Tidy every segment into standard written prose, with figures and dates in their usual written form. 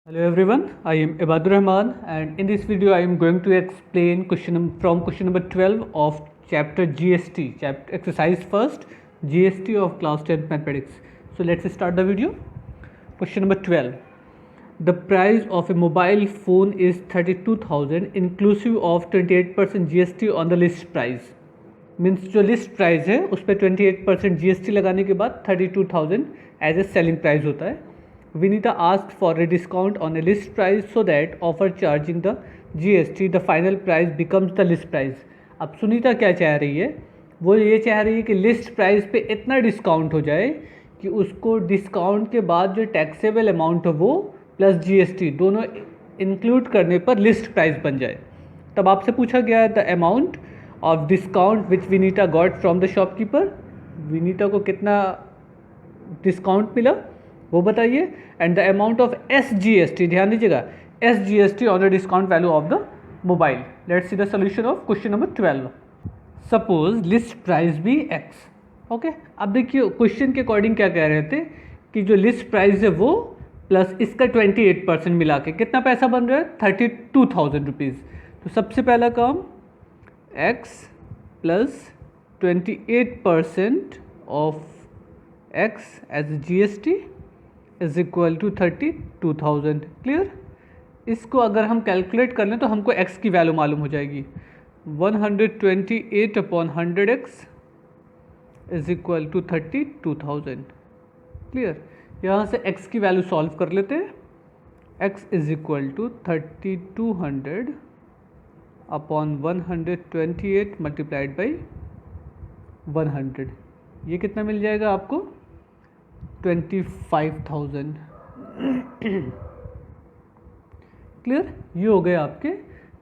Hello everyone, I am Ibadur Rahman and in this video I am going to explain from question number 12 of chapter GST, chapter exercise first, GST of class 10th mathematics. So let's start the video. Question number 12. The price of a mobile phone is 32,000 inclusive of 28% GST on the list price. Means जो list price है उस पर 28% GST लगाने के बाद 32,000 as a selling price होता है. Vinita asked for a discount on a list price so that after charging the GST the final price becomes the list price. अब सुनीता क्या चाह रही है, वो ये चाह रही है कि लिस्ट प्राइस पे इतना डिस्काउंट हो जाए कि उसको डिस्काउंट के बाद जो टैक्सेबल अमाउंट हो वो प्लस GST दोनों इंक्लूड करने पर लिस्ट प्राइस बन जाए. तब आपसे पूछा गया है the amount of discount which Vinita got from the shopkeeper. Vinita को कितना डिस्काउंट मिला वो बताइए. And the amount of SGST, ध्यान दीजिएगा, SGST on the discount value of the mobile. Let's see the solution of question number 12. Suppose list price भी X. Okay, अब देखिए क्वेश्चन के अकॉर्डिंग क्या कह रहे थे कि जो लिस्ट प्राइस है वो प्लस इसका 28% मिला के कितना पैसा बन रहा है 32,000 रुपीज़. तो सबसे पहला काम X plus 28% of X as GST is equal to 32,000. Clear. इसको अगर हम कैलकुलेट कर लें तो हमको x की वैल्यू मालूम हो जाएगी. 128 upon 100x is equal to 32,000. Clear. यहाँ से x की वैल्यू सॉल्व कर लेते हैं. x is equal to 3200 upon 128 multiplied by 100. ये कितना मिल जाएगा आपको 25,000. क्लियर. ये हो गए आपके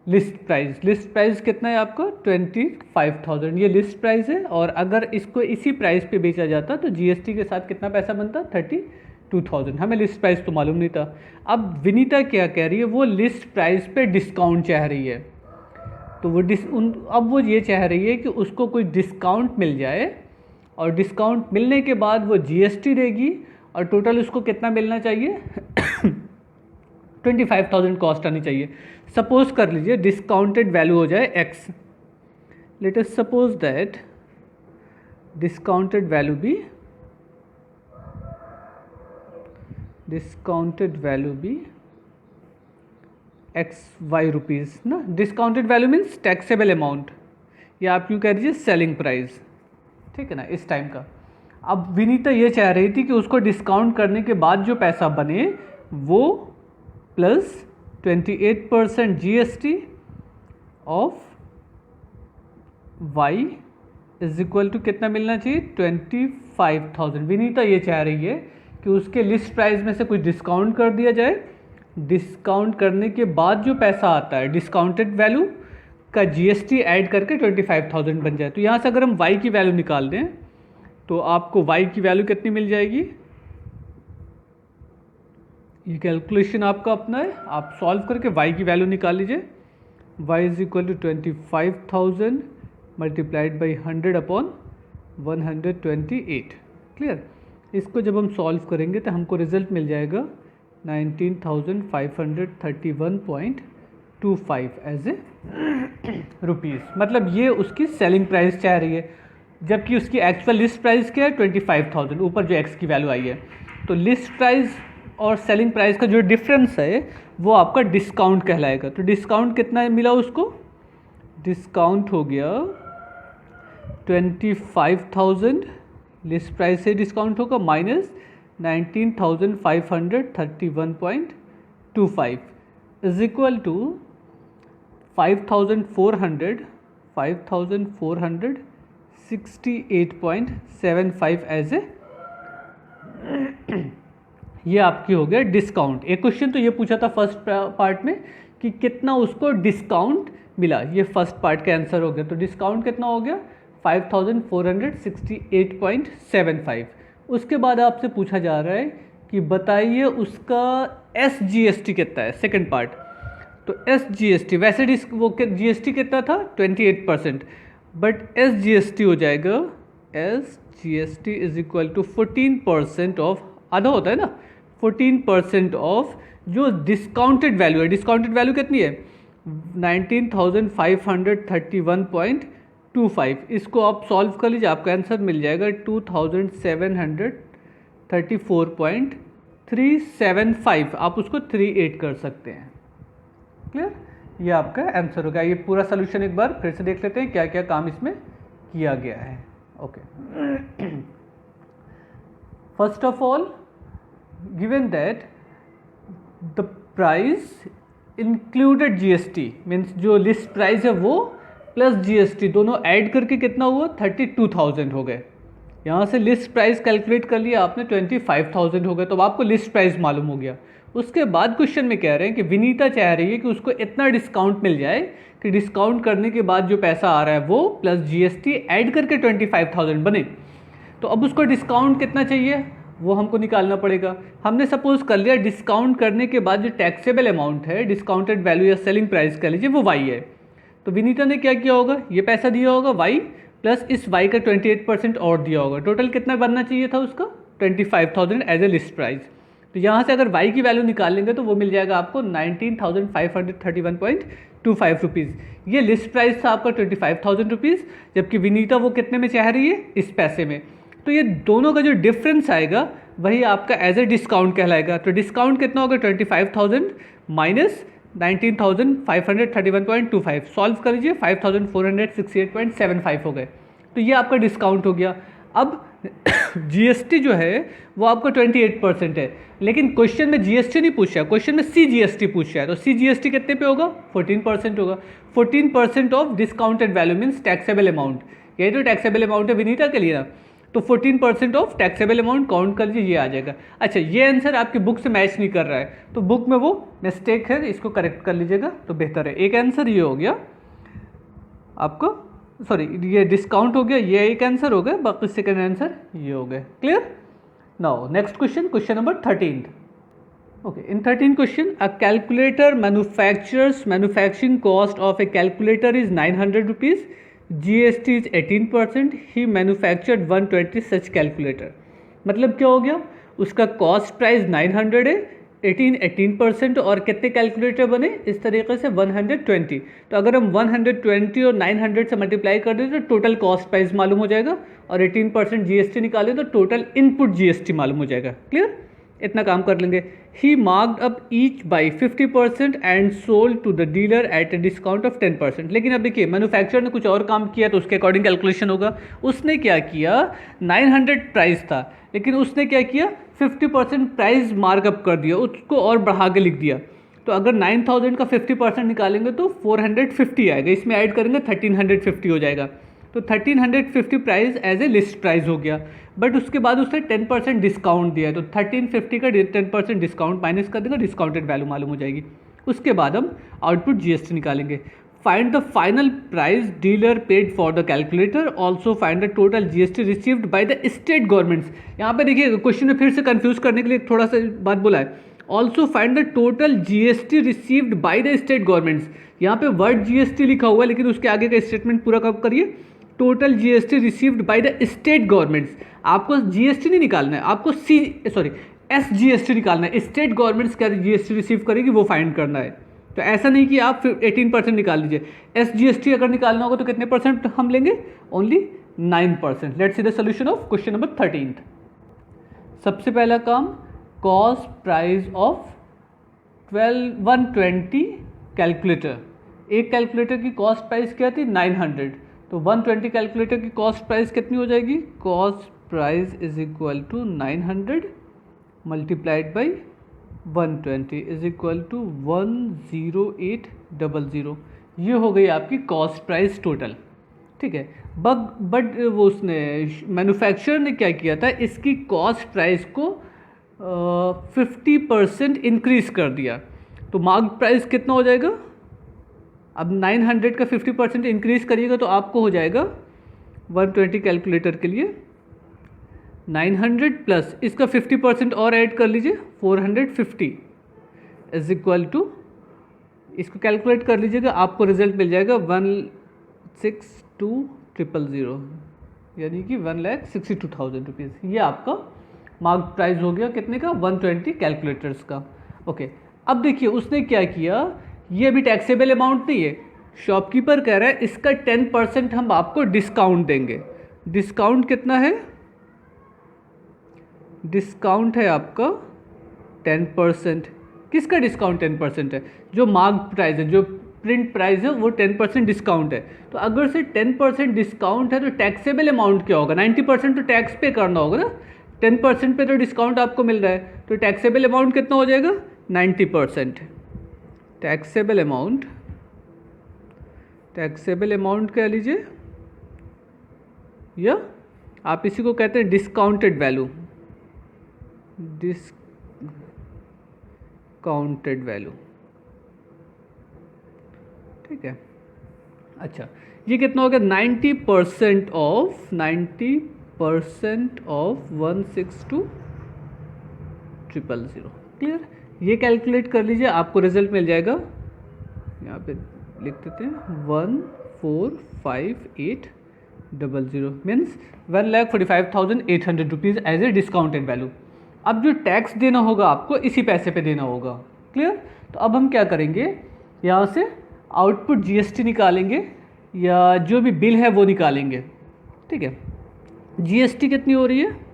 लिस्ट प्राइस. लिस्ट प्राइस कितना है आपको 25,000. ये लिस्ट प्राइस है और अगर इसको इसी प्राइस पे बेचा जाता तो GST के साथ कितना पैसा बनता 32,000. हमें लिस्ट प्राइस तो मालूम नहीं था. अब विनीता क्या कह रही है, वो लिस्ट प्राइस पे डिस्काउंट चाह रही है. तो वो अब वो ये चाह रही है कि उसको कोई डिस्काउंट मिल जाए और डिस्काउंट मिलने के बाद वो GST देगी और टोटल उसको कितना मिलना चाहिए 25,000 कॉस्ट आनी चाहिए. सपोज कर लीजिए डिस्काउंटेड वैल्यू हो जाए X. Let us suppose that discounted value be XY rupees ना. Discounted value means taxable amount, या आप यूँ कह दीजिए सेलिंग प्राइस. ठीक है ना, इस टाइम का. अब विनीता ये चाह रही थी कि उसको डिस्काउंट करने के बाद जो पैसा बने वो plus 28% GST of Y is equal to कितना मिलना चाहिए 25,000. विनीता ये चाह रही है कि उसके लिस्ट प्राइस में से कुछ डिस्काउंट कर दिया जाए. डिस्काउंट करने के बाद जो पैसा आता है डिस्काउंटेड वैल्यू का GST ऐड करके 25,000 बन जाए. तो यहाँ से अगर हम y की वैल्यू निकाल दें तो आपको y की वैल्यू कितनी मिल जाएगी. ये कैलकुलेशन आपका अपना है, आप सॉल्व करके y की वैल्यू निकाल लीजिए. y is equal to 25,000 multiplied by 100 upon 128. Clear. इसको जब हम सॉल्व करेंगे तो हमको रिजल्ट मिल जाएगा 19,531.25 एज ए रुपीज़. मतलब ये उसकी सेलिंग प्राइस चाह रही है, जबकि उसकी एक्चुअल लिस्ट प्राइस क्या है 25,000 ऊपर जो x की वैल्यू आई है. तो लिस्ट प्राइस और सेलिंग प्राइस का जो डिफरेंस है वो आपका डिस्काउंट कहलाएगा. तो डिस्काउंट कितना मिला उसको, डिस्काउंट हो गया 25,000 लिस्ट प्राइस से डिस्काउंट होगा minus 19,531.25 is equal to 5,468.75 as a. ये आपकी हो गया डिस्काउंट. एक क्वेश्चन तो ये पूछा था फर्स्ट पार्ट में कि कितना उसको डिस्काउंट मिला, ये फर्स्ट पार्ट का आंसर हो गया. तो डिस्काउंट कितना हो गया 5,468.75. उसके बाद आपसे पूछा जा रहा है कि बताइए उसका SGST कितना है, सेकंड पार्ट. तो SGST वैसे वो GST कितना था 28%, बट SGST हो जाएगा SGST is equal to 14% of, आधा होता है ना, 14% ऑफ जो डिस्काउंटेड वैल्यू है, डिस्काउंटेड वैल्यू कितनी है 19,531.25, इसको आप सॉल्व कर लीजिए, आपका आंसर मिल जाएगा 2,734.375, आप उसको 38 कर सकते हैं। क्लियर, ये आपका आंसर होगा। ये पूरा सोल्यूशन एक बार फिर से देख लेते हैं क्या क्या काम इसमें किया गया है। Okay, first of all given that the price included GST, means जो लिस्ट प्राइस है वो प्लस जीएसटी दोनों ऐड करके कितना हुआ 32,000 हो गए। यहाँ से लिस्ट प्राइस कैलकुलेट कर लिया आपने 25,000 हो गए, तो आपको लिस्ट प्राइस मालूम हो गया। उसके बाद क्वेश्चन में कह रहे हैं कि विनीता चाह रही है कि उसको इतना डिस्काउंट मिल जाए कि डिस्काउंट करने के बाद जो पैसा आ रहा है वो प्लस जीएसटी ऐड करके 25,000 बने। तो अब उसको डिस्काउंट कितना चाहिए वो हमको निकालना पड़ेगा। हमने सपोज कर लिया डिस्काउंट करने के बाद जो टैक्सेबल अमाउंट है, डिस्काउंटेड वैल्यू या सेलिंग प्राइस कह लीजिए, वो वाई है। तो विनीता ने क्या किया होगा, ये पैसा दिया होगा वाई प्लस इस वाई का 28% और दिया होगा। टोटल कितना बनना चाहिए था उसका 25,000 एज ए लिस्ट प्राइस। तो यहाँ से अगर वाई की वैल्यू निकाल लेंगे तो वो मिल जाएगा आपको 19,531.25 रुपीज़। ये लिस्ट प्राइस था आपका 25,000 रुपीज़, जबकि विनीता वो कितने में चाह रही है, इस पैसे में। तो ये दोनों का जो डिफरेंस आएगा वही आपका एज ए डिस्काउंट कहलाएगा। तो डिस्काउंट कितना होगा 25,000 माइनस 19,531.25, सॉल्व कर लीजिए 5,468.75 हो गए। तो ये आपका डिस्काउंट हो गया। अब जीएसटी जो है वो आपका 28% है, लेकिन क्वेश्चन में जीएसटी नहीं पूछा है, क्वेश्चन में सीजीएसटी पूछा है। तो सीजीएसटी कितने पे होगा 14% होगा। 14% of discounted value means taxable amount, यही तो टैक्सेबल अमाउंट है विनीता के लिए ना। तो 14% ऑफ टैक्सेबल अमाउंट काउंट कर लीजिए, ये आ जाएगा। अच्छा, ये आंसर आपकी बुक से मैच नहीं कर रहा है तो बुक में वो मिस्टेक है, इसको करेक्ट कर लीजिएगा तो बेहतर है। एक आंसर ये हो गया आपको, सॉरी ये डिस्काउंट हो गया, ये एक आंसर हो गया, बाकी सेकंड आंसर ये हो गए। Clear. Now next question, question number 13। Okay, in 13 question, a calculator manufacturers manufacturing cost of a calculator is 900 rupees. GST is 18%. He manufactured 120 such calculator. मतलब क्या हो गया, उसका कॉस्ट प्राइस 900 है, 18% और कितने कैलकुलेटर बने इस तरीके से 120। तो अगर हम 120 और 900 से मल्टीप्लाई कर दें तो टोटल कॉस्ट प्राइस मालूम हो जाएगा, और 18% जीएसटी निकालें तो टोटल इनपुट जीएसटी मालूम हो जाएगा। क्लियर, इतना काम कर लेंगे। He marked up each by 50% and sold to the dealer at a discount of 10%। लेकिन अब देखिए मैन्युफैक्चरर ने कुछ और काम किया तो उसके अकॉर्डिंग कैलकुलेशन होगा। उसने क्या किया, 900 प्राइस था लेकिन उसने क्या किया 50% प्राइस मार्कअप कर दिया, उसको और बढ़ा के लिख दिया। तो अगर 9,000 का 50% निकालेंगे तो 450 आएगा, इसमें ऐड करेंगे 1350 हो जाएगा। तो 1350 price as a list price हो गया, बट उसके बाद उसने 10% डिस्काउंट दिया, तो 1350 का 10% डिस्काउंट माइनस कर देगा, डिस्काउंटेड वैल्यू मालूम हो जाएगी। उसके बाद हम आउटपुट जीएसटी निकालेंगे। Find the final price dealer paid for the calculator, also find the total GST received by the state governments. यहाँ पे देखिए क्वेश्चन में फिर से कंफ्यूज करने के लिए थोड़ा सा बात बोला है, also find the total GST received by the state governments. यहाँ पे वर्ड जीएसटी लिखा हुआ है लेकिन उसके आगे का स्टेटमेंट पूरा कब करिए, total GST received by the state governments. आपको जीएसटी नहीं निकालना है, आपको एसजीएसटी निकालना है। स्टेट गवर्नमेंट्स क्या जीएसटी रिसीव करेगी वो फाइंड करना है। तो ऐसा नहीं कि आप 18% निकाल लीजिए, एसजीएसटी अगर निकालना होगा तो कितने परसेंट हम लेंगे, only 9%। Let's see the solution of question number 13। सबसे पहला काम, कॉस्ट प्राइस ऑफ 120 कैलकुलेटर। एक कैलकुलेटर की कॉस्ट प्राइस क्या थी 900, तो 120 कैलकुलेटर की कॉस्ट प्राइस कितनी हो जाएगी, cost price is equal to 900 multiplied by 120 is equal to 10800। ये हो गई आपकी कॉस्ट प्राइस टोटल। ठीक है, बट वो उसने मैन्युफैक्चरर ने क्या किया था, इसकी कॉस्ट प्राइस को 50% इंक्रीज कर दिया। तो मार्क प्राइस कितना हो जाएगा, अब 900 का 50% इंक्रीज करिएगा तो आपको हो जाएगा 120 कैलकुलेटर के लिए 900 प्लस इसका 50% और ऐड कर लीजिए 450 इज इक्वल टू, इसको कैलकुलेट कर लीजिएगा, आपको रिजल्ट मिल जाएगा 162,000, यानी कि 1,62,000 रुपीज़। ये आपका मार्क प्राइस हो गया कितने का, 120 कैलकुलेटर्स का। ओके, अब देखिए उसने क्या किया, ये अभी टैक्सेबल अमाउंट नहीं है, शॉपकीपर कह रहा है इसका 10% हम आपको डिस्काउंट देंगे। डिस्काउंट कितना है? डिस्काउंट है आपका 10%। किसका डिस्काउंट 10% है? जो मार्क प्राइस है, जो प्रिंट प्राइस है, वो 10% डिस्काउंट है। तो अगर से 10% डिस्काउंट है तो टैक्सेबल अमाउंट क्या होगा? 90% तो टैक्स पे करना होगा ना, 10% पे तो डिस्काउंट आपको मिल रहा है, तो टैक्सेबल अमाउंट कितना हो जाएगा? 90%। टैक्सेबल अमाउंट, टैक्सेबल अमाउंट कह लीजिए, या आप इसी को कहते हैं डिस्काउंटेड वैल्यू, डिस्काउंटेड वैल्यू, ठीक है। अच्छा, ये कितना हो गया? 90% ऑफ 162,000। क्लियर? ये कैलकुलेट कर लीजिए, आपको रिजल्ट मिल जाएगा। यहाँ पे लिख देते हैं 145,800 means 1,45,800 rupees as a discounted value. अब जो टैक्स देना होगा आपको इसी पैसे पे देना होगा। क्लियर? तो अब हम क्या करेंगे, यहाँ से आउटपुट जीएसटी निकालेंगे या जो भी बिल है वो निकालेंगे। ठीक है, जीएसटी कितनी हो रही है?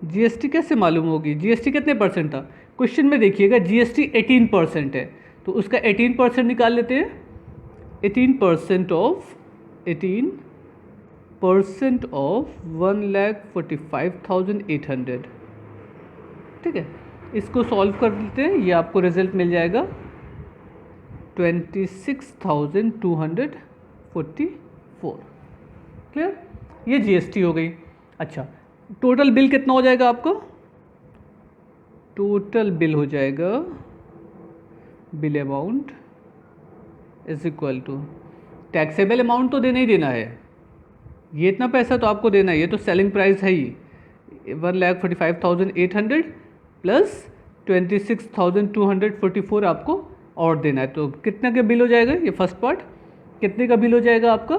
जीएसटी कैसे मालूम होगी? जीएसटी कितने परसेंट था? क्वेश्चन में देखिएगा जीएसटी 18% है, तो उसका 18% निकाल लेते हैं। 18% ऑफ 1,45,800। ठीक है, इसको सॉल्व कर लेते हैं, ये आपको रिजल्ट मिल जाएगा 26,244। क्लियर? ये जीएसटी हो गई। अच्छा, टोटल बिल कितना हो जाएगा आपको? टोटल बिल हो जाएगा, bill amount is equal to, taxable amount तो देना ही देना है, ये इतना पैसा तो आपको देना है, ये तो सेलिंग प्राइस है ही, 1,45,800 प्लस 26,244 आपको और देना है। तो कितना का बिल हो जाएगा? ये फर्स्ट पार्ट कितने का बिल हो जाएगा आपका?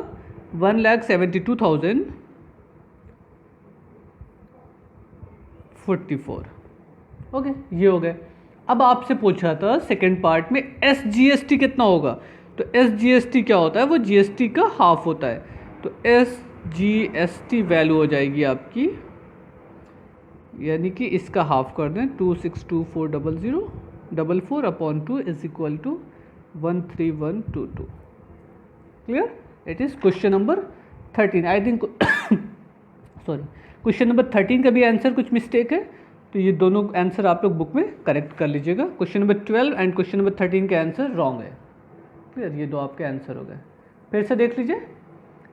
1,72,044। ओके, ये हो गए। अब आपसे पूछा था सेकेंड पार्ट में एसजीएसटी कितना होगा, तो एसजीएसटी क्या होता है? वो जीएसटी का हाफ होता है, तो एसजीएसटी वैल्यू हो जाएगी आपकी, यानी कि इसका हाफ कर दें, 262,400 upon 2 is equal to 13122। Clear? It is question number 13। I think sorry, question number 13 का भी आंसर कुछ मिस्टेक है, तो ये दोनों आंसर आप लोग बुक में करेक्ट कर लीजिएगा। Question number 12 and question number 13 के आंसर रॉन्ग है। क्लियर? ये दो आपके आंसर हो गए। फिर से देख लीजिए।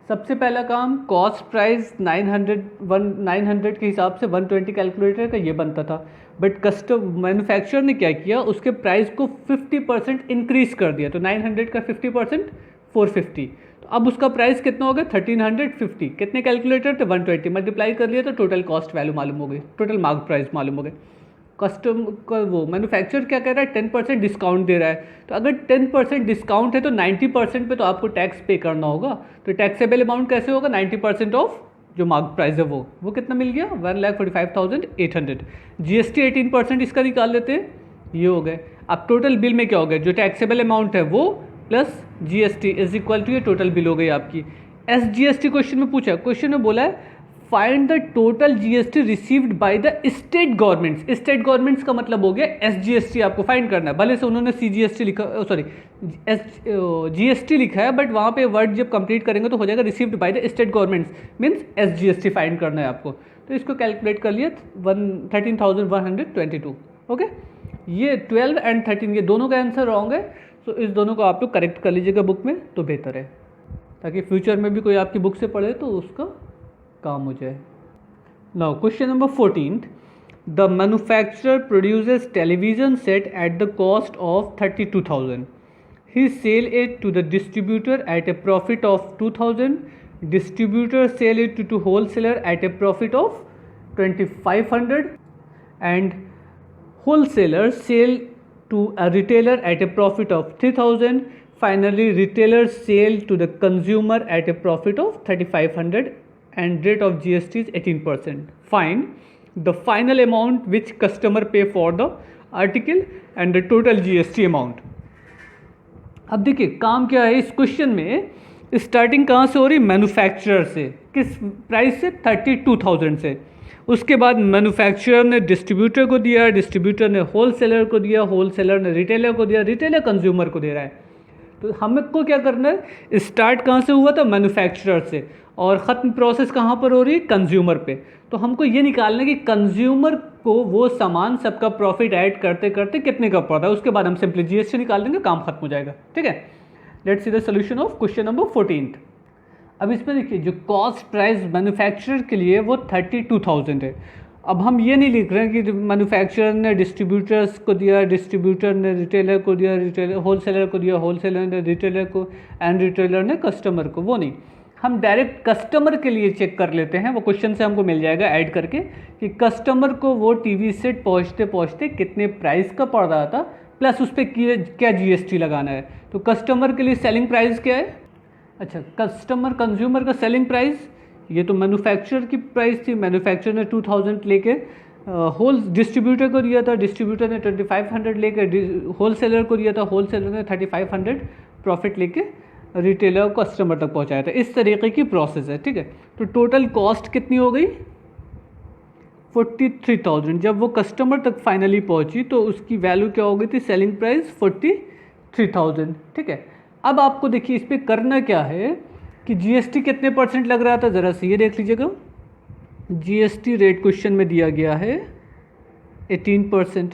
सबसे पहला काम, कॉस्ट प्राइस 900 के हिसाब से 120 कैलकुलेटर का ये बनता था, बट कस्टम मैन्युफैक्चरर ने क्या किया, उसके प्राइस को 50% इंक्रीज कर दिया, तो 900 का 50% 450, तो अब उसका प्राइस कितना हो गया? 1350। कितने कैलकुलेटर थे? 120, मल्टीप्लाई कर लिया तो टोटल कॉस्ट वैल्यू मालूम हो गई, टोटल मार्क प्राइस मालूम हो गई। कस्टम का वो मैन्युफैक्चरर क्या कह रहा है? 10% डिस्काउंट दे रहा है, तो अगर 10% डिस्काउंट है तो 90% पे तो आपको टैक्स पे करना होगा, तो टैक्सेबल अमाउंट कैसे होगा? 90% ऑफ जो मार्क प्राइस है वो कितना मिल गया? 1,45,800। जीएसटी 18% इसका निकाल लेते हैं, ये हो गए। अब टोटल बिल में क्या हो गया? जो टैक्सेबल अमाउंट है वो plus GST is equal to, ये टोटल बिल हो गई आपकी। एसजीएसटी क्वेश्चन में पूछा, क्वेश्चन में बोला है find the total GST received by the state governments. State governments का मतलब हो गया एसजीएसटी आपको फाइंड करना है, भले से उन्होंने सीजीएसटी लिखा, सॉरी जीएसटी लिखा है, बट वहाँ पे वर्ड जब कंप्लीट करेंगे तो हो जाएगा received by the state governments, means SGST find करना है आपको। तो इसको कैलकुलेट कर लिया 13,122। ओके, ये 12 एंड 13 ये दोनों का आंसर रॉन्ग है, तो इस दोनों को आप लोग करेक्ट कर लीजिएगा बुक में, तो बेहतर है, ताकि फ्यूचर में भी कोई आपकी बुक से पढ़े तो उसका काम हो जाए। Now question number 14, the manufacturer produces television set at the cost of 32,000, he sell it to the distributor at a profit of 2,000, distributor sell it to wholesaler at a profit of 2,500 and wholesaler sell to a retailer at a profit of 3,000. Finally, retailers sell to the consumer at a profit of 3,500 and rate of GST is 18%. Find the final amount which customer pay for the article and the total GST amount. अब देखिए काम क्या है इस question में, starting कहाँ से हो रही, मैन्युफैक्चरर से, किस प्राइस से, 32,000 से। उसके बाद मैन्युफैक्चरर ने डिस्ट्रीब्यूटर को दिया, डिस्ट्रीब्यूटर ने होलसेलर को दिया, होलसेलर ने रिटेलर को दिया, रिटेलर कंज्यूमर को दे रहा है। तो हमको क्या करना है, स्टार्ट कहाँ से हुआ था, मैन्युफैक्चरर से, और ख़त्म प्रोसेस कहाँ पर हो रही है, कंज्यूमर पे। तो हमको ये निकालना है कि कंज्यूमर को वो सामान सबका प्रॉफिट ऐड करते करते कितने का पड़ता है, उसके बाद हम सिंपली जीएसटी निकाल देंगे, काम खत्म हो जाएगा। ठीक है, let's see the solution of question number 14। अब इसमें देखिए जो कॉस्ट प्राइस मैन्युफैक्चरर के लिए वो 32,000 है। अब हम ये नहीं लिख रहे हैं कि मैन्युफैक्चरर ने डिस्ट्रीब्यूटर्स को दिया, डिस्ट्रीब्यूटर ने रिटेलर को दिया, रिटेलर होलसेलर को दिया, होलसेलर ने रिटेलर को, एंड रिटेलर ने कस्टमर को, वो नहीं। हम डायरेक्ट कस्टमर के लिए चेक कर लेते हैं, वो क्वेश्चन से हमको मिल जाएगा ऐड करके कि कस्टमर को वो टीवी सेट पहुँचते पहुँचते कितने प्राइस का पड़ रहा था, प्लस उस पर क्या जीएसटी लगाना है। तो कस्टमर के लिए सेलिंग प्राइस क्या है, अच्छा कस्टमर कंज्यूमर का सेलिंग प्राइस, ये तो मैन्युफैक्चरर की प्राइस थी, मैन्युफैक्चरर ने 2000 लेके होल डिस्ट्रीब्यूटर को दिया था, डिस्ट्रीब्यूटर ने 2500 लेके होलसेलर को दिया था, होलसेलर ने 3500 प्रॉफिट लेके रिटेलर कस्टमर तक पहुंचाया था। इस तरीके की प्रोसेस है। ठीक है, तो टोटल कॉस्ट कितनी हो गई, 43,000। जब वो कस्टमर तक फाइनली पहुंची तो उसकी वैल्यू क्या हो गई थी, सेलिंग प्राइस 43,000। ठीक है, अब आपको देखिए इस पर करना क्या है कि जीएसटी कितने परसेंट लग रहा था, ज़रा से ये देख लीजिएगा। जीएसटी रेट क्वेश्चन में दिया गया है 18%।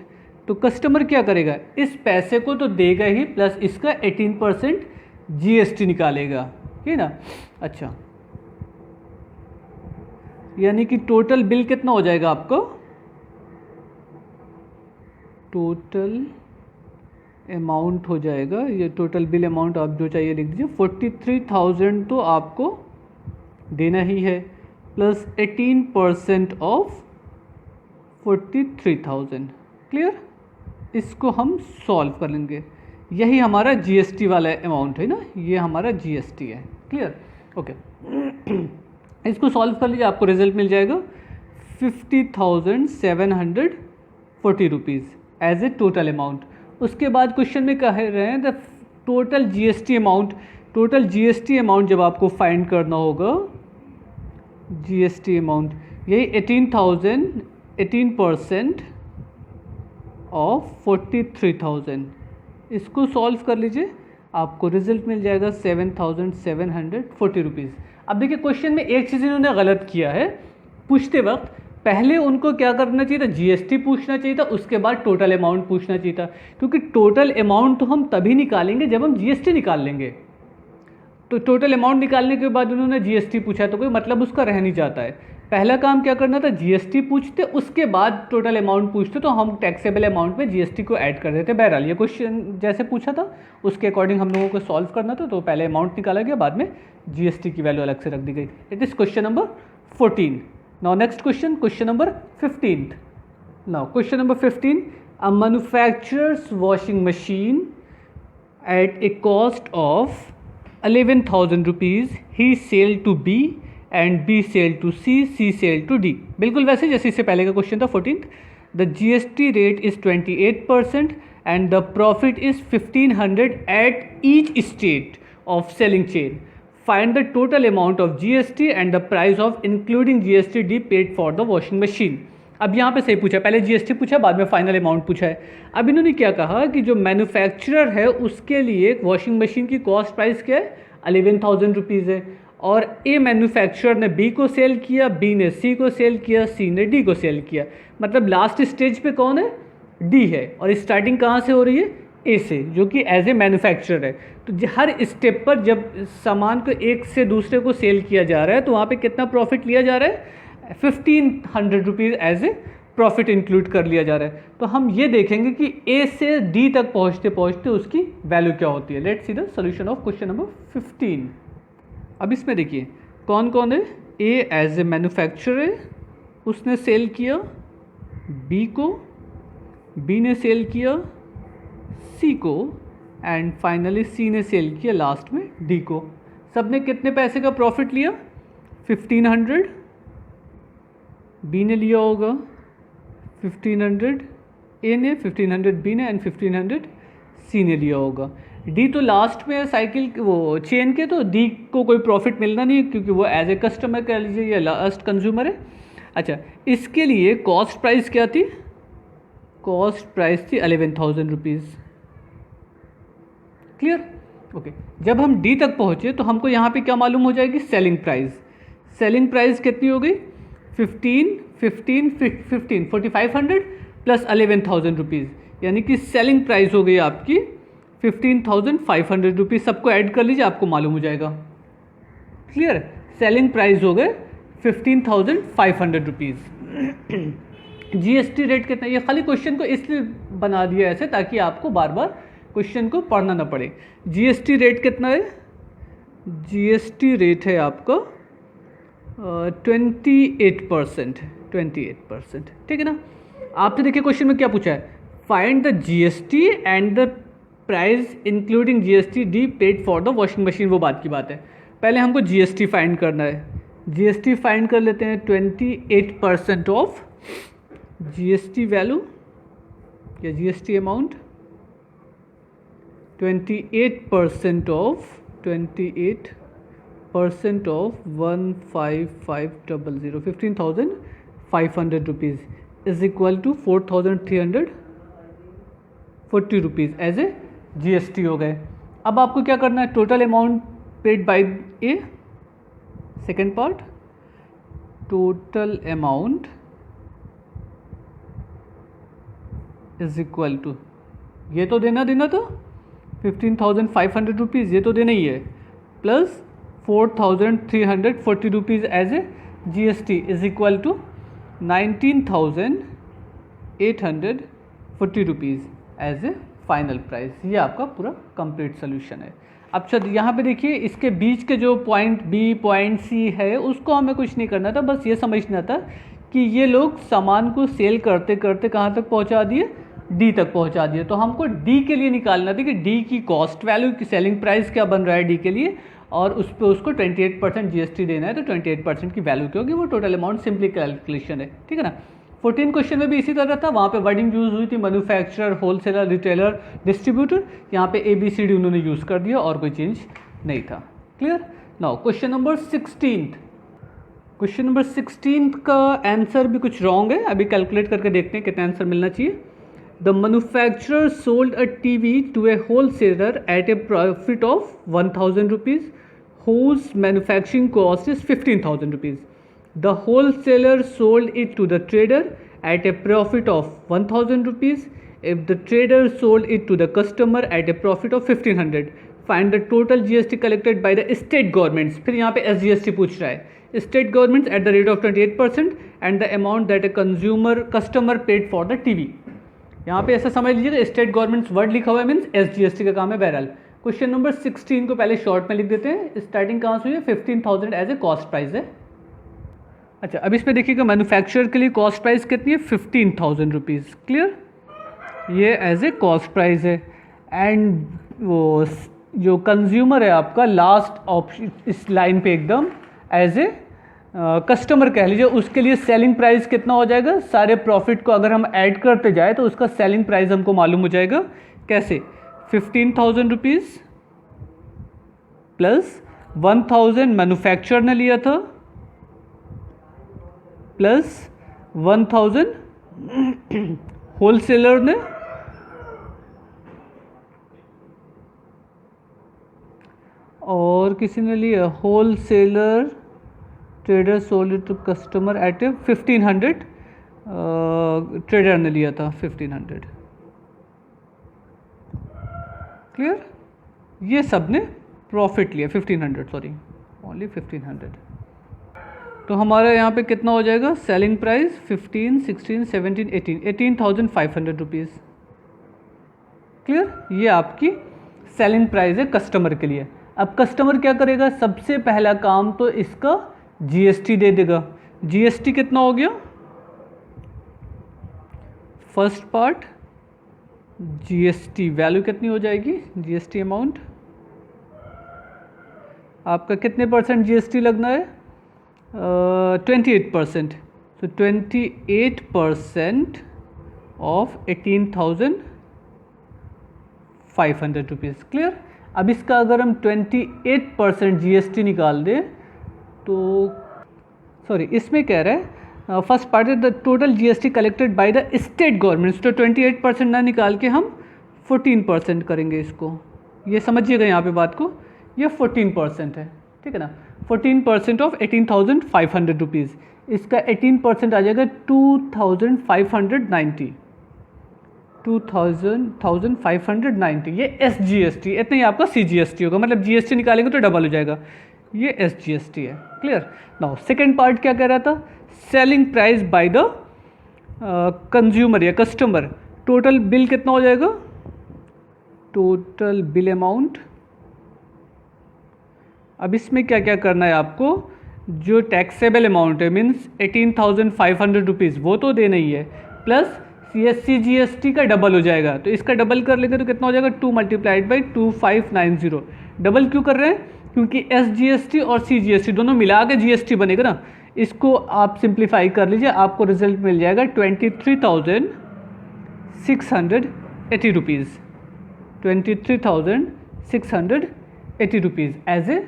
तो कस्टमर क्या करेगा, इस पैसे को तो देगा ही, प्लस इसका 18% जीएसटी निकालेगा, ठीक है ना। अच्छा, यानी कि टोटल बिल कितना हो जाएगा आपको, टोटल अमाउंट हो जाएगा, ये टोटल बिल अमाउंट आप जो चाहिए लिख दीजिए, 43,000 तो आपको देना ही है, प्लस 18% ऑफ 43,000। क्लियर, इसको हम सॉल्व कर लेंगे, यही हमारा जीएसटी वाला अमाउंट है ना, ये हमारा जीएसटी है। Clear, okay. इसको सॉल्व कर लीजिए, आपको रिजल्ट मिल जाएगा 50,740 rupees as a total amount. उसके बाद क्वेश्चन में कह रहे हैं the total GST amount. Total GST amount जब आपको फाइंड करना होगा, जीएसटी अमाउंट यही 18% ऑफ 43,000। इसको सॉल्व कर लीजिए, आपको रिजल्ट मिल जाएगा 7,740 रुपीज़। अब देखिए क्वेश्चन में एक चीज़ इन्होंने गलत किया है, पूछते वक्त पहले उनको क्या करना चाहिए था, जीएसटी पूछना चाहिए था, उसके बाद टोटल अमाउंट पूछना चाहिए था, क्योंकि टोटल अमाउंट तो हम तभी निकालेंगे जब हम जीएसटी निकाल लेंगे। तो टोटल अमाउंट निकालने के बाद उन्होंने जीएसटी पूछा तो कोई मतलब उसका रह नहीं जाता है। पहला काम क्या करना था, जीएसटी पूछते, उसके बाद टोटल अमाउंट पूछते, तो हम टैक्सेबल अमाउंट में जीएसटी को ऐड कर देते। बहरहाल ये क्वेश्चन जैसे पूछा था उसके अकॉर्डिंग हम लोगों को सॉल्व करना था, तो पहले अमाउंट निकाला गया, बाद में जीएसटी की वैल्यू अलग से रख दी गई। It is question number 14। Now next question, question number 15। Now question number 15, a manufacturers washing machine at a cost of 11,000 rupees he sell to B and B sell to C, C sell to D. बिल्कुल वैसे जैसे इससे पहले का question था 14th। The GST rate is 28% and the profit is 1,500 at each state of selling chain. Find the total amount of GST and the price of including GST D paid for the washing machine. अब यहाँ पे सही पूछा, पहले GST पूछा, बाद में final amount पूछा है। अब इन्होंने क्या कहा कि जो मैन्युफैक्चरर है उसके लिए वॉशिंग मशीन की कॉस्ट प्राइस क्या है, 11,000 रुपीज़ है, और ए मैन्युफैक्चरर ने बी को सेल किया, बी ने सी को सेल किया, सी ने डी को सेल किया। मतलब लास्ट स्टेज पे कौन है, डी है, और स्टार्टिंग कहाँ से हो रही है, ए से, जो कि एज ए मैन्युफैक्चरर है। तो हर स्टेप पर जब सामान को एक से दूसरे को सेल किया जा रहा है तो वहाँ पे कितना प्रॉफिट लिया जा रहा है, 1,500 rupees as a profit include कर लिया जा रहा है। तो हम ये देखेंगे कि ए से डी तक पहुँचते पहुँचते उसकी वैल्यू क्या होती है। Let's see the solution of question number 15। अब इसमें देखिए कौन कौन है, ए एज ए मैन्युफैक्चरर है, उसने सेल किया बी को, बी ने सेल किया सी को, एंड फाइनली सी ने सेल किया लास्ट में डी को। सब ने कितने पैसे का प्रॉफिट लिया, 1,500, बी ने लिया होगा 1,500, ए ने, 1500 बी ने एंड 1500 सी ने लिया होगा। डी तो लास्ट में साइकिल वो चेन के, तो डी को कोई प्रॉफिट मिलना नहीं है क्योंकि वो एज ए कस्टमर कह लीजिए या लास्ट कंज्यूमर है। अच्छा, इसके लिए कॉस्ट प्राइस क्या थी? कॉस्ट प्राइस थी 11,000 रुपीज़। क्लियर? ओके, जब हम डी तक पहुँचे तो हमको यहाँ पे क्या मालूम हो जाएगी? Selling price. सेलिंग प्राइस कितनी हो गई? 4,500 प्लस 11,000 रुपीज़, यानी कि सेलिंग प्राइस हो गई आपकी 15,500 रुपीज़। सबको ऐड कर लीजिए, आपको मालूम हो जाएगा। क्लियर? सेलिंग प्राइस हो गए 15,500 रुपीज़। जीएसटी रेट कितना? ये खाली क्वेश्चन को इसलिए बना दिया ऐसे ताकि आपको बार बार क्वेश्चन को पढ़ना ना पड़े। जीएसटी रेट कितना है? जीएसटी रेट है आपका 28%। 28%, ठीक है ना। आपसे देखिए क्वेश्चन में क्या पूछा है? Find the GST and the price including GST D paid for the washing machine. वो बात की बात है, पहले हमको जीएसटी फाइंड करना है। जीएसटी फाइंड कर लेते हैं। 28% ऑफ जीएसटी वैल्यू या GST amount, 28% of 15500, 15,500 rupees is equal to 4,340 rupees as a GST हो गए। अब आपको क्या करना है? Total amount paid by A, second part, total amount is equal to, ये तो देना था 15,500 रुपीज़, ये तो देना ही है, plus 4,340 rupees as a GST is equal to 19,840 rupees as a final price. ये आपका पूरा कंप्लीट सोल्यूशन है। अब चल यहाँ पे देखिए, इसके बीच के जो पॉइंट बी पॉइंट सी है उसको हमें कुछ नहीं करना था, बस ये समझना था कि ये लोग सामान को सेल करते करते कहाँ तक पहुँचा दिए? डी तक पहुँचा दिए। तो हमको डी के लिए निकालना था कि डी की कॉस्ट वैल्यू की सेलिंग प्राइस क्या बन रहा है डी के लिए, और उस पर उसको 28% जीएसटी देना है। तो 28% की वैल्यू क्या होगी? वो टोटल अमाउंट, सिंपली कैलकुलेशन है, ठीक है ना। 14 क्वेश्चन में भी इसी तरह था, वहाँ पे वर्डिंग यूज़ हुई थी मैन्युफैक्चरर, होलसेलर, रिटेलर, डिस्ट्रीब्यूटर। यहाँ पे ABCD उन्होंने यूज़ कर दिया और कोई चेंज नहीं था। Clear? Now question number 16। Question number 16 का आंसर भी कुछ रॉन्ग है, अभी कैलकुलेट करके देखते हैं कितना आंसर मिलना चाहिए। The manufacturer sold a TV to a wholesaler at a profit of 1,000 rupees whose manufacturing cost is 15,000 rupees. The wholesaler sold it to the trader at a profit of 1,000 rupees. If the trader sold it to the customer at a profit of 1,500, find the total GST collected by the state governments. फिर यहाँ पे SGST पूछ रहा है, state governments at the rate of 28% and the amount that a customer paid for the TV. यहाँ पे ऐसा समझ लीजिएगा, स्टेट गवर्नमेंट्स वर्ड लिखा हुआ है मीन्स SGST का काम है। बहरहाल क्वेश्चन नंबर 16 को पहले शॉर्ट में लिख देते हैं। स्टार्टिंग कहाँ से हुई है? 15,000 एज ए कॉस्ट प्राइस है। अच्छा, अब इसमें देखिएगा मैन्युफैक्चरर के लिए कॉस्ट प्राइस कितनी है? 15,000 रुपीज़। क्लियर? ये एज ए कॉस्ट प्राइस है। एंड वो जो कंज्यूमर है आपका लास्ट ऑप्शन इस लाइन पे एकदम एज ए कस्टमर कह लीजिए, उसके लिए सेलिंग प्राइस कितना हो जाएगा? सारे प्रॉफिट को अगर हम ऐड करते जाए तो उसका सेलिंग प्राइस हमको मालूम हो जाएगा। कैसे? 15,000 रुपीज़ प्लस 1,000 मैन्युफैक्चरर ने लिया था प्लस 1,000 होलसेलर ने, और किसी ने लिया wholesaler, trader sold it to customer at 1,500, trader ने लिया था 1,500। क्लियर? ये सब ने प्रॉफिट लिया 1,500, सॉरी ओनली 1,500। तो हमारा यहाँ पे कितना हो जाएगा? Selling price 15, 16, 17, 18,500 rupees. क्लियर? ये आपकी सेलिंग प्राइस है कस्टमर के लिए। अब कस्टमर क्या करेगा? सबसे पहला काम तो इसका जीएसटी दे देगा। जीएसटी कितना हो गया? फर्स्ट पार्ट जीएसटी वैल्यू कितनी हो जाएगी? जीएसटी अमाउंट आपका कितने परसेंट जीएसटी लगना है? 28%। तो 28% ऑफ 18,500 रुपीज़। क्लियर। अब इसका अगर हम 28% GST निकाल दें तो सॉरी इसमें कह रहा है first part is the total GST collected by the state governments, तो 28% ना निकाल के हम 14% करेंगे इसको। ये समझिएगा यहाँ पे बात को, ये 14% है, ठीक है ना। 14% ऑफ 18,500 रुपीज़, इसका 18% आ जाएगा 2,590, 2,590। ये SGST, इतना ही आपका CGST होगा, मतलब GST निकालेंगे तो डबल हो जाएगा, ये SGST है। क्लियर। नाउ सेकेंड पार्ट क्या कह रहा था, selling price by the consumer या कस्टमर, टोटल बिल कितना हो जाएगा, टोटल बिल अमाउंट। अब इसमें क्या क्या करना है आपको, जो टैक्सेबल अमाउंट है मीन्स 18,500 रुपीज़ वो तो देना ही है, प्लस CSC GST का डबल हो जाएगा, तो इसका डबल कर लेंगे तो कितना हो जाएगा 2 मल्टीप्लाइड बाई 2,590। डबल क्यों कर रहे हैं, क्योंकि SGST और CGST दोनों मिला के GST बनेगा ना। इसको आप सिंप्लीफाई कर लीजिए, आपको रिजल्ट मिल जाएगा 23,680 rupees, 23,680 rupees as a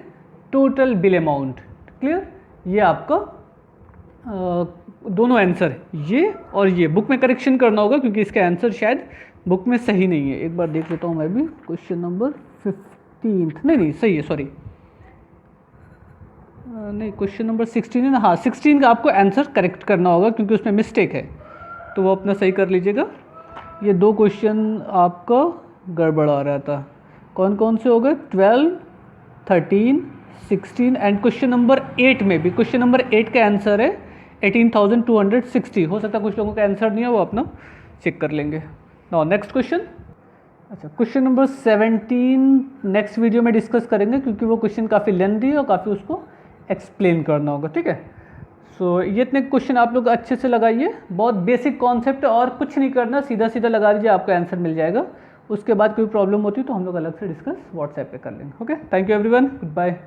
total bill amount. Clear. ये आपका दोनों आंसर, ये और ये बुक में करेक्शन करना होगा क्योंकि इसका आंसर शायद बुक में सही नहीं है। एक बार देख लेता हूँ मैं भी, क्वेश्चन नंबर 15 नहीं सही है, सॉरी नहीं क्वेश्चन नंबर 16 है ना, हाँ 16 का आपको आंसर करेक्ट करना होगा क्योंकि उसमें मिस्टेक है, तो वो अपना सही कर लीजिएगा। ये दो क्वेश्चन आपका गड़बड़ आ रहा था, कौन कौन से हो गए, 12, 13, 16 एंड क्वेश्चन नंबर 8 में भी, क्वेश्चन नंबर 8 का आंसर है 18,260। हो सकता है कुछ लोगों का आंसर नहीं है, वो अपना चेक कर लेंगे। नाउ नेक्स्ट क्वेश्चन, अच्छा क्वेश्चन नंबर 17 नेक्स्ट वीडियो में डिस्कस करेंगे क्योंकि वो क्वेश्चन काफ़ी लेंथी है और काफ़ी उसको एक्सप्लेन करना होगा, ठीक है। सो ये इतने क्वेश्चन आप लोग अच्छे से लगाइए, बहुत बेसिक कॉन्सेप्ट है और कुछ नहीं करना, सीधा सीधा लगा दीजिए, आपका आंसर मिल जाएगा। उसके बाद कोई प्रॉब्लम होती है तो हम लोग अलग से डिस्कस व्हाट्सएप पे कर लेंगे। Okay, thank you everyone, good bye.